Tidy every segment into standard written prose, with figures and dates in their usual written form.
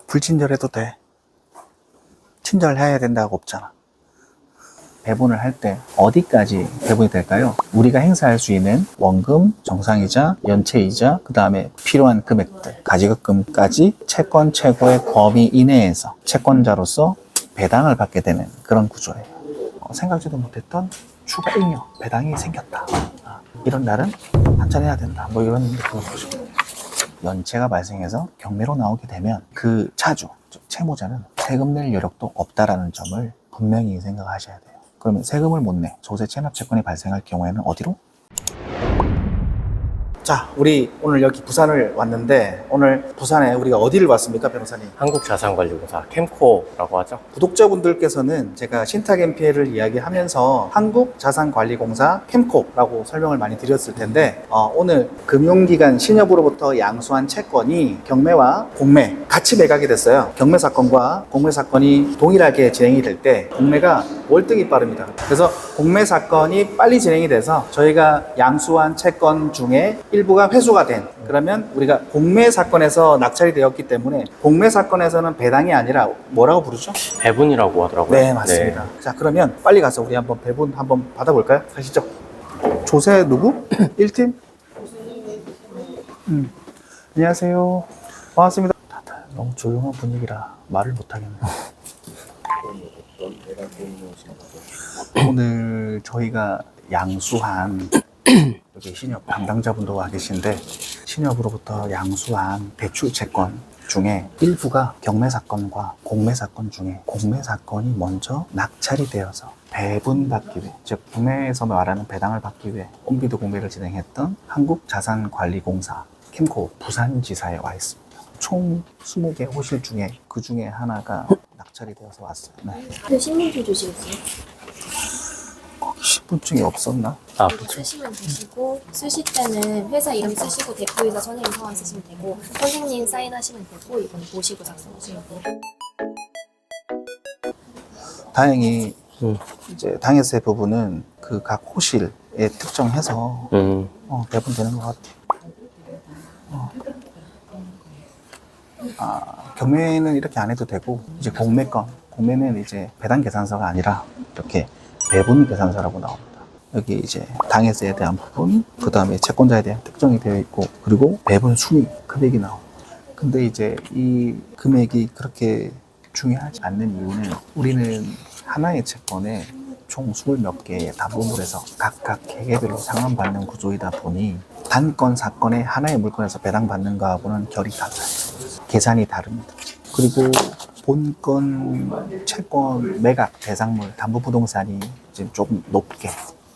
불친절해도 돼. 친절해야 된다고 없잖아. 배분을 할 때 어디까지 배분이 될까요? 우리가 행사할 수 있는 원금, 정상이자, 연체이자, 그 다음에 필요한 금액들, 가지급금까지 채권 최고의 범위 이내에서 채권자로서 배당을 받게 되는 그런 구조예요. 생각지도 못했던 추가 잉여, 배당이 생겼다. 이런 날은 한잔해야 된다. 뭐 이런 느낌을 보시고, 연체가 발생해서 경매로 나오게 되면 그 차주, 즉 채무자는 세금 낼 여력도 없다라는 점을 분명히 생각하셔야 돼요. 그러면 세금을 못 내, 조세 체납 채권이 발생할 경우에는 어디로? 자, 우리 오늘 여기 부산을 왔는데, 오늘 부산에 우리가 어디를 왔습니까, 변호사님? 한국자산관리공사 캠코라고 하죠. 구독자분들께서는 제가 신탁 MPL을 이야기하면서 한국자산관리공사 캠코라고 설명을 많이 드렸을 텐데, 오늘 금융기관 신협으로부터 양수한 채권이 경매와 공매 같이 매각이 됐어요. 경매 사건과 공매 사건이 동일하게 진행이 될 때 공매가 월등히 빠릅니다. 그래서 공매 사건이 빨리 진행이 돼서 저희가 양수한 채권 중에 일부가 회수가 된, 그러면 우리가 공매 사건에서 낙찰이 되었기 때문에 공매 사건에서는 배당이 아니라 뭐라고 부르죠? 배분이라고 하더라고요. 네, 맞습니다. 자, 그러면 빨리 가서 우리 한번 배분 한번 받아볼까요? 가시죠. 조세 누구? 1팀? 안녕하세요. 반갑습니다. 다들 너무 조용한 분위기라 말을 못하겠네요. 오늘 저희가 양수한 여기 신협 담당자분도 와 계신데, 신협으로부터 양수한 대출 채권 중에 일부가 경매 사건과 공매 사건 중에 공매 사건이 먼저 낙찰이 되어서 배분받기 위해, 즉 국내에서 말하는 배당을 받기 위해 온비드 공매를 진행했던 한국자산관리공사 캠코 부산지사에 와 있습니다. 총 20개 호실 중에 그 중에 하나가 낙찰이 되어서 왔어요. 네. 네, 신분증 주시겠어요? 신분증이 없었나? 이거 쓰시면 되시고, 쓰실 때는 회사 이름 쓰시고 대표이사 선생님 성함 쓰시면 되고, 선생님 사인하시면 되고, 이건 보시고 작성하시면 돼요. 다행히 이제 당해세 부분은 그 각 호실에 특정해서 배분되는 것 같아요. 경매는 이렇게 안 해도 되고, 이제 공매는 이제 배당 계산서가 아니라 이렇게 배분 계산서라고 나옵니다. 여기 이제 당해세에 대한 부분, 그 다음에 채권자에 대한 특정이 되어 있고, 그리고 배분 순위 금액이 나옵니다. 근데 이제 이 금액이 그렇게 중요하지 않는 이유는, 우리는 하나의 채권에 총 20몇 개의 담보물에서 각각 개개별로 상환받는 구조이다 보니 단건 사건의 하나의 물건에서 배당받는 거하고는 결이 달라요. 계산이 다릅니다. 그리고 본건 채권 매각 대상물 담보부동산이 지금 조금 높게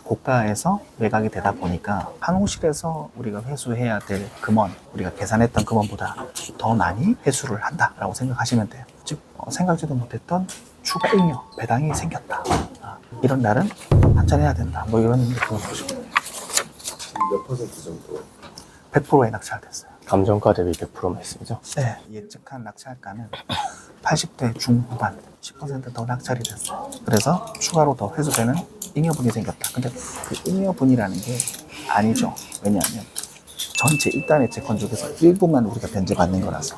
고가에서 매각이 되다 보니까 한 호실에서 우리가 회수해야 될 금원, 우리가 계산했던 금원보다 더 많이 회수를 한다라고 생각하시면 돼요. 즉 생각지도 못했던 추가 잉여, 배당이 생겼다. 이런 날은 한잔해야 된다. 뭐 이런 느낌을 보시고. 몇 퍼센트 정도? 100%에 낙찰됐어요. 감정가 대비 100% 말씀이죠? 네, 예측한 낙찰가는 80대 중후반, 10% 더 낙찰이 됐어요. 그래서 추가로 더 회수되는 잉여분이 생겼다. 근데 그 잉여분이라는 게 아니죠. 왜냐하면 전체 1단의 채권 중에서 일부만 우리가 변제받는 거라서.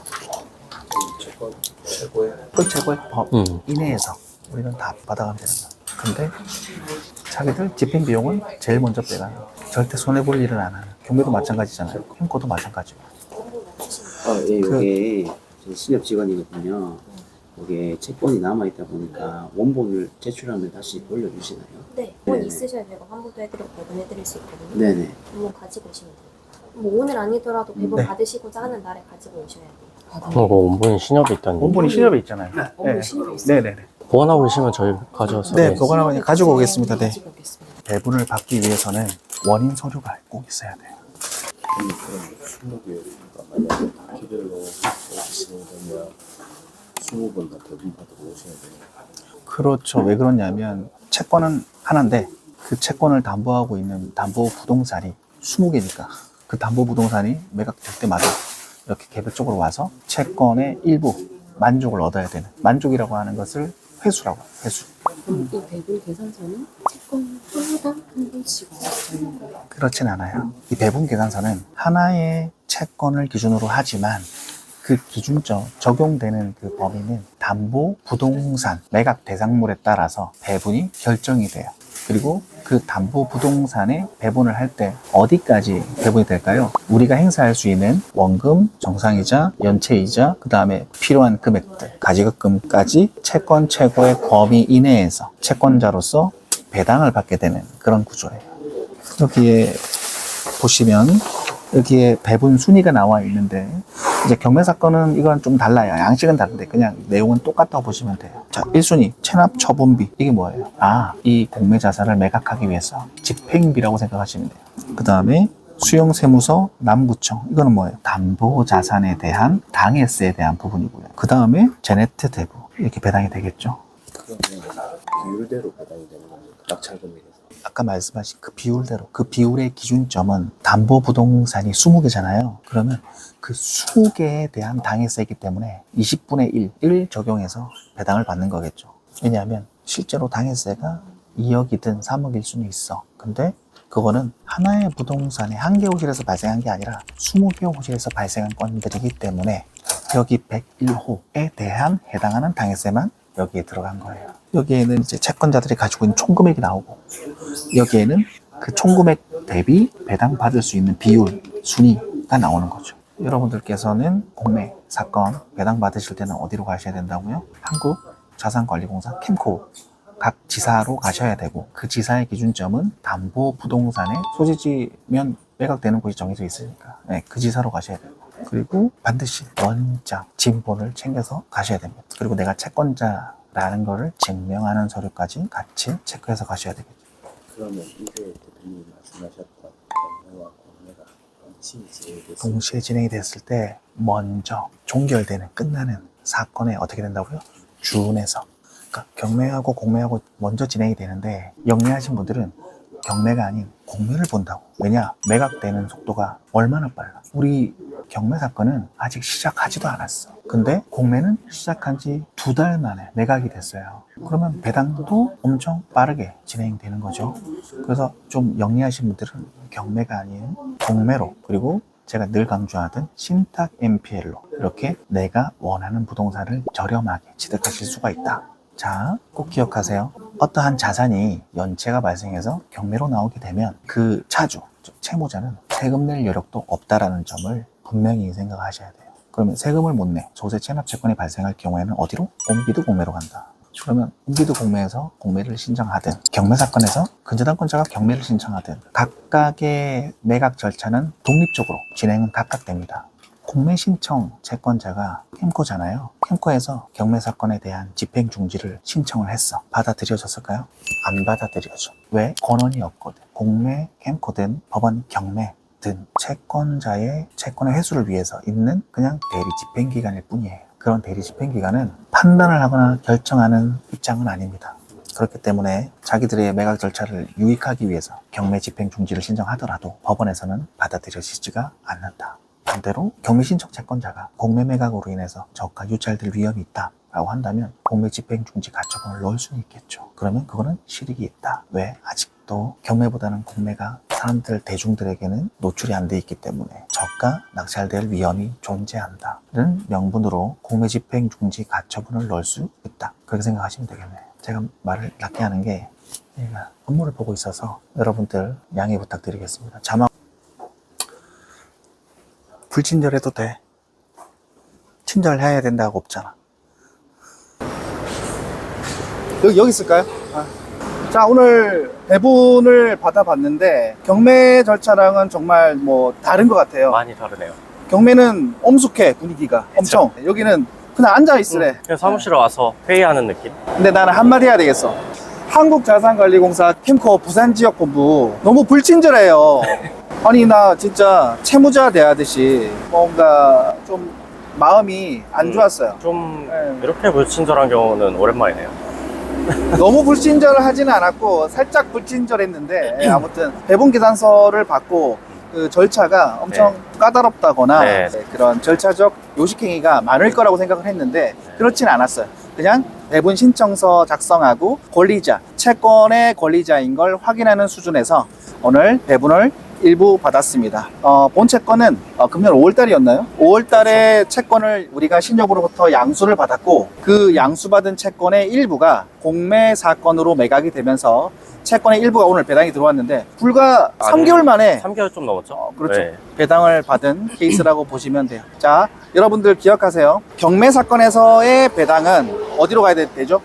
채권 최고의 그 최고의 법 이내에서 우리는 다 받아가면 되는 거야. 근데 자기들 집행 비용은 제일 먼저 빼가요. 절대 손해볼 일은 안 하는. 경매도 마찬가지잖아요. 캠코도 마찬가지고. 예, 이게 신협 직원이거든요. 이게 채권이 남아있다 보니까 원본을 제출하면 다시 돌려주시나요? 네, 돈 네네. 있으셔야 되고 환불도 해드리고 배분해드릴 수 있거든요. 네네. 한번 가지고 오시면 돼요. 뭐 오늘 아니더라도 배분 네. 받으시고자 하는 날에 가지고 오셔야 돼요. 이거 원본이 신협이 있다는 얘기. 원본이 신협에 있잖아요. 원본이 신협에 있어요? 네네네. 보관하고 계시면 저희 가져와서. 네, 보관하고 가지고 오겠습니다. 네. 가지고 오겠습니다. 배분을 받기 위해서는 원인 서류가 꼭 있어야 돼요. 그럼 20개니까 만약에 기별로 진행되면 20번 다 배분받으러 오셔야 돼요. 그렇죠. 왜 그러냐면 채권은 하나인데 그 채권을 담보하고 있는 담보 부동산이 20개니까 그 담보 부동산이 매각될 때마다 이렇게 개별적으로 와서 채권의 일부 만족을 얻어야 되는, 만족이라고 하는 것을 회수라고 해요. 회수. 그럼 이 배분 계산서는 채권 하나당 한 번씩 되는 거예요? 그렇진 않아요. 이 배분 계산서는 하나의 채권을 기준으로 하지만 그 기준점 적용되는 그 범위는 담보 부동산 매각 대상물에 따라서 배분이 결정이 돼요. 그리고 그 담보 부동산에 배분을 할 때 어디까지 배분이 될까요? 우리가 행사할 수 있는 원금, 정상이자, 연체이자, 그 다음에 필요한 금액들, 가지급금까지 채권 최고의 범위 이내에서 채권자로서 배당을 받게 되는 그런 구조예요. 여기에 보시면 여기에 배분 순위가 나와 있는데 이제 경매 사건은 이건 좀 달라요. 양식은 다른데 그냥 내용은 똑같다고 보시면 돼요. 자, 1순위 체납 처분비. 이게 뭐예요? 이 공매 자산을 매각하기 위해서 집행비라고 생각하시면 돼요. 그 다음에 수용세무서 남구청. 이거는 뭐예요? 담보 자산에 대한 당해세에 대한 부분이고요. 그 다음에 제네트 대부. 이렇게 배당이 되겠죠. 그러면 비율대로 배당이 되는 겁니까? 낙찰금액에서. 아까 말씀하신 그 비율대로 그 비율의 기준점은 담보 부동산이 20개잖아요. 그러면 그 20개에 대한 당해세이기 때문에 20분의 1 적용해서 배당을 받는 거겠죠. 왜냐하면 실제로 당해세가 2억이든 3억일 수는 있어. 근데 그거는 하나의 부동산의 한 개 호실에서 발생한 게 아니라 20개 호실에서 발생한 건들이기 때문에 여기 101호에 대한 해당하는 당해세만 여기에 들어간 거예요. 여기에는 이제 채권자들이 가지고 있는 총금액이 나오고 여기에는 그 총금액 대비 배당받을 수 있는 비율, 순위가 나오는 거죠. 여러분들께서는 공매, 사건 배당받으실 때는 어디로 가셔야 된다고요? 한국자산관리공사 캠코 각 지사로 가셔야 되고 그 지사의 기준점은 담보부동산의 소지지면 매각되는 곳이 정해져 있으니까 그 지사로 가셔야 되고 그리고 반드시 원장, 진본을 챙겨서 가셔야 됩니다. 그리고 내가 채권자라는 거를 증명하는 서류까지 같이 체크해서 가셔야 되겠죠. 그러면 이게 대표님이 말씀하셨던 경매와 공매가 동시에 진행이 됐을 때 먼저 종결되는 끝나는 사건에 어떻게 된다고요? 준해서 그러니까 경매하고 공매하고 먼저 진행이 되는데 영리하신 분들은 경매가 아닌 공매를 본다고. 왜냐? 매각되는 속도가 얼마나 빨라. 우리 경매 사건은 아직 시작하지도 않았어. 근데 공매는 시작한 지 2달 만에 매각이 됐어요. 그러면 배당도 엄청 빠르게 진행되는 거죠. 그래서 좀 영리하신 분들은 경매가 아닌 공매로 그리고 제가 늘 강조하던 신탁 NPL로 이렇게 내가 원하는 부동산을 저렴하게 취득하실 수가 있다. 자, 꼭 기억하세요. 어떠한 자산이 연체가 발생해서 경매로 나오게 되면 그 차주, 채무자는 세금 낼 여력도 없다라는 점을 분명히 생각하셔야 돼요. 그러면 세금을 못 내, 조세 체납 채권이 발생할 경우에는 어디로? 온비드 공매로 간다. 그러면 온비드 공매에서 공매를 신청하든 경매 사건에서 근저당권자가 경매를 신청하든 각각의 매각 절차는 독립적으로 진행은 각각 됩니다. 공매 신청 채권자가 캠코잖아요. 캠코에서 경매 사건에 대한 집행 중지를 신청을 했어. 받아들여졌을까요? 안 받아들여져. 왜? 권한이 없거든. 공매, 캠코든 법원 경매든 채권자의 채권의 회수를 위해서 있는 그냥 대리 집행 기간일 뿐이에요. 그런 대리 집행 기간은 판단을 하거나 결정하는 입장은 아닙니다. 그렇기 때문에 자기들의 매각 절차를 유익하기 위해서 경매 집행 중지를 신청하더라도 법원에서는 받아들여지지가 않는다. 반대로 경매 신청 채권자가 공매 매각으로 인해서 저가 유찰될 위험이 있다라고 한다면 공매 집행 중지 가처분을 넣을 수는 있겠죠. 그러면 그거는 실익이 있다. 왜? 아직도 경매보다는 공매가 사람들 대중들에게는 노출이 안 돼 있기 때문에 저가 낙찰될 위험이 존재한다는 명분으로 공매 집행 중지 가처분을 넣을 수 있다. 그렇게 생각하시면 되겠네요. 제가 말을 낮게 하는 게 제가 업무를 보고 있어서 여러분들 양해 부탁드리겠습니다. 자막 불친절해도 돼. 친절해야 된다고 없잖아. 여기 있을까요? 자, 오늘 배분을 받아봤는데 경매 절차랑은 정말 뭐 다른 것 같아요. 많이 다르네요. 경매는 엄숙해, 분위기가. 엄청. 여기는 그냥 앉아 있으래. 그냥 사무실에 와서 회의하는 느낌? 근데 나는 한마디 해야 되겠어. 한국자산관리공사 캠코 부산지역본부 너무 불친절해요. 아니 나 진짜 채무자 대하듯이 뭔가 좀 마음이 안 좋았어요. 좀 네. 이렇게 불친절한 경우는 오랜만이네요. 너무 불친절하지는 않았고 살짝 불친절했는데 아무튼 배분 계산서를 받고 그 절차가 엄청 까다롭다거나 네. 그런 절차적 요식행위가 많을 거라고 생각을 했는데 그렇진 않았어요. 그냥 배분 신청서 작성하고 권리자, 채권의 권리자인 걸 확인하는 수준에서 오늘 배분을 일부 받았습니다. 본 채권은 금년 5월달이었나요? 5월달에 채권을 우리가 신협으로부터 양수를 받았고 그 양수받은 채권의 일부가 공매 사건으로 매각이 되면서 채권의 일부가 오늘 배당이 들어왔는데 불과 3개월 만에 3개월 좀 넘었죠? 그렇죠. 네. 배당을 받은 케이스라고 보시면 돼요. 자, 여러분들 기억하세요. 경매 사건에서의 배당은 어디로 가야 되죠?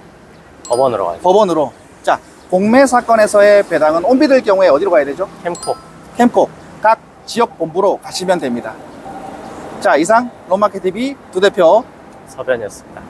법원으로 가요. 법원으로. 자, 공매 사건에서의 배당은 온비들 경우에 어디로 가야 되죠? 캠코. 캠코. 각 지역 본부로 가시면 됩니다. 자, 이상 롯마켓TV 두 대표 서변이었습니다.